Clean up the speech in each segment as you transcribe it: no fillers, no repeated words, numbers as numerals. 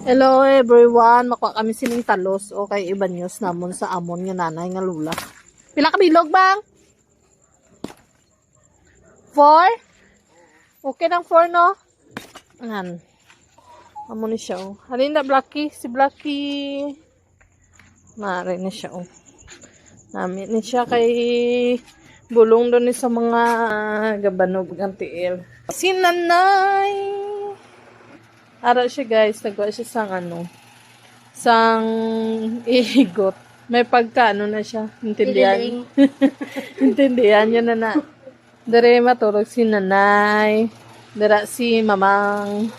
Hello everyone, makuha kami sining talos o kay iba news namon sa amon nga nanay nga lula. Pila ka bilog bang? 4? Okay ng 4 no? Ayan. Amon ni siya oh. Halin na Blacky, si Blacky. Mare na siya oh. Namin ni siya kay bulong doon sa mga gabanog ng tiil. Si nanay. Ara siya guys, nagawa siya sang sang ihigot. May pagkaano na siya, intindihan. Intindihan niya na. Dere matulog si nanay, dara si mamang,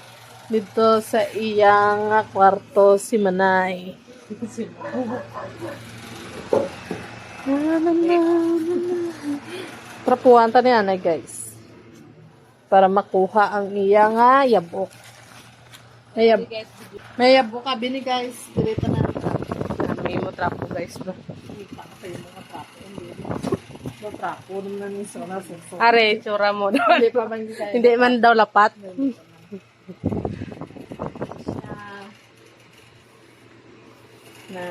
dito sa iyang kwarto si manay. Trapuhan ta ni nanay guys, para makuha ang iyang yabok. May yabo ka bini guys. Direta na. May mo trapo guys bro. Kita ka pa yung mga trapo. Hindi trapo naman yung sana suso. Are, tsura mo. Hindi man daw lapat. Na.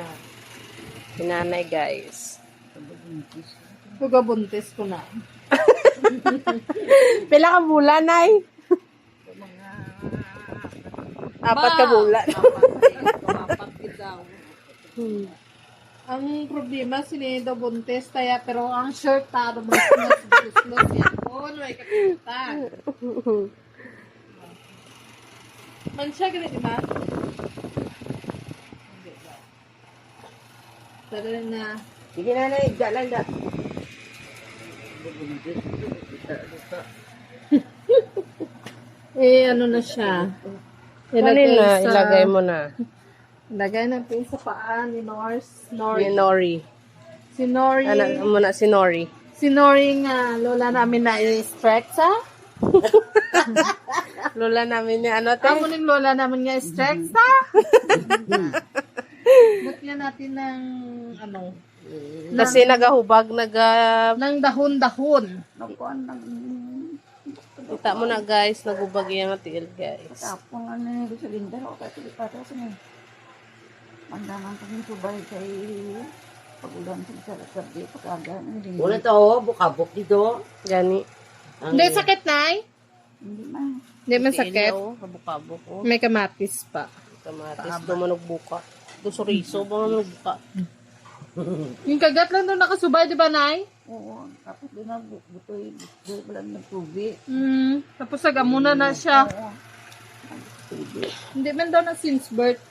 Hinanay guys. Pagabuntis ko na. Pila ka bulan ay? Apat ka bulan. Ang problema, sinido buntes tayo, pero ang shirt taro, mas yan. Oh, may kakita. Man siya, ganit ba? Tara na. Sige na na, jalan da. Ano na siya? Ilagay mo na. Ilagay natin sa paa ni Nors. Ni Nori. Si Nori. Ano muna si Nori? Si Nori nga, lola namin na i-stretch, ha? Lola namin ni ano te? Amo ning lola namin nga i-stretch, ha? Lagyan natin ng, Kasi nagahubag, ng dahon-dahon. Kita mo na guys, nagubag yung tiil guys. Tapong ano yung silinder o kasi patas na. Mandaman kami subay kay pagulan sa sarap dito kaga. Una to, bukabok dito. Gani. Hindi sakit, Nay? Hindi man. Hindi man sakit. Bukabok ko. May kamatis pa. Kamatis, dumunog buka. Dusoriso, mga buka. Yung kagat lang doon nakasubay, di ba, Nay? Oo, tapos doon na butoy lang ng tubig. Tapos sagamuna na siya. Oo. Tubig. Hindi man daw na since birth.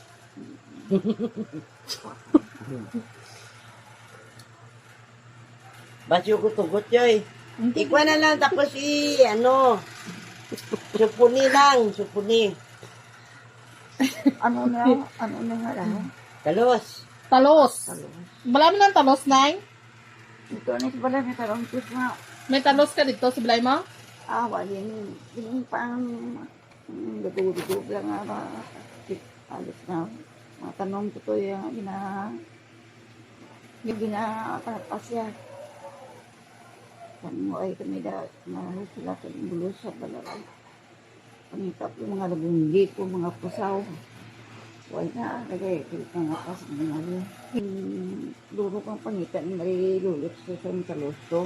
Basyo ko tugot yoy. Ikwa na lang, tapos supuni lang, supuni. Ano na nga lang. Talos. Talos. Wala mo ng talos, Nay? Ito na sa balay, may tarong tis nga. May talos ka dito sa bilay mo? Wala yung pang dugo-dugo lang nga. Alis na. Mga tanong ko to yung ginapasya. Kung mo ay kami sila sa bulos sa balay. Pangitap yung mga labundi ko, mga pusaw. Wala na, lagay, mga pas ng mga luro kang pangitan, marilulot sa talos to.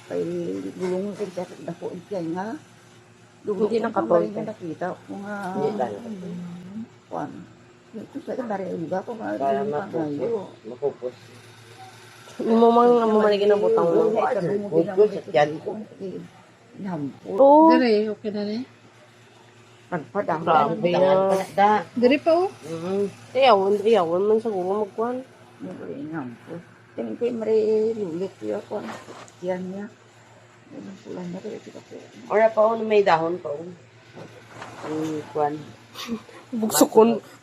Kay gulong ko sa dako siya nga. Hindi nakatol. Hindi nakita ko nga. Kwan. Ito sa dari uga ko nga. Para mapupos. Mamanigin ang butang mo. Pupos at yan. Oo. Dire, okay na rin. Pagpadang. Grabe na. Dire pa, oh. Iyawan man siguro magkuhan. Tingin ko yung marilulit yun ako. Yan niya. Pulan na rin. Ora pa may dahon pa. Ang kuhan.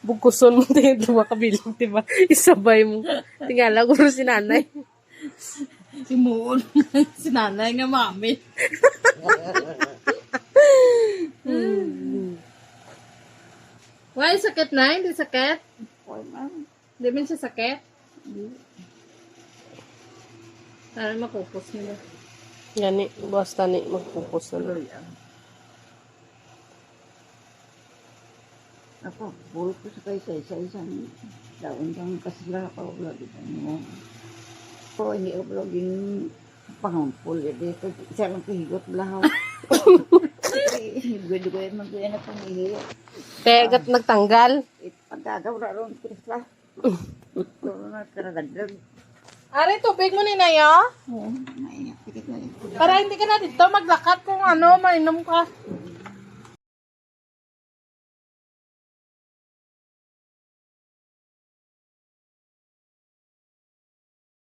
Bugkuson mo tayo duma kabilang, diba? Isabay mo. Tingala, guro si nanay. Simuon. Si nanay nga mami. Why sakit, Nay? Hindi sakit? Hindi man siya sakit? Sana makupos nila. Gani, basta ni magpupos na lang. Ako, puro ko sa kayo sa isang daon kang kasila pa vlog ito mo. So, hindi ko vloging pangampul. Isa lang kahigot lahaw. Higod ko yung mag-uyan na pangihiyot. Kaya gat nagtanggal. Pagkagawra ron, Krisla. Ito na karagadag. Ari, tubig mo ni Naya? Oo, naiyak. Tikit na ito. Para hindi ka na dito maglakat kung ano, mainom ka.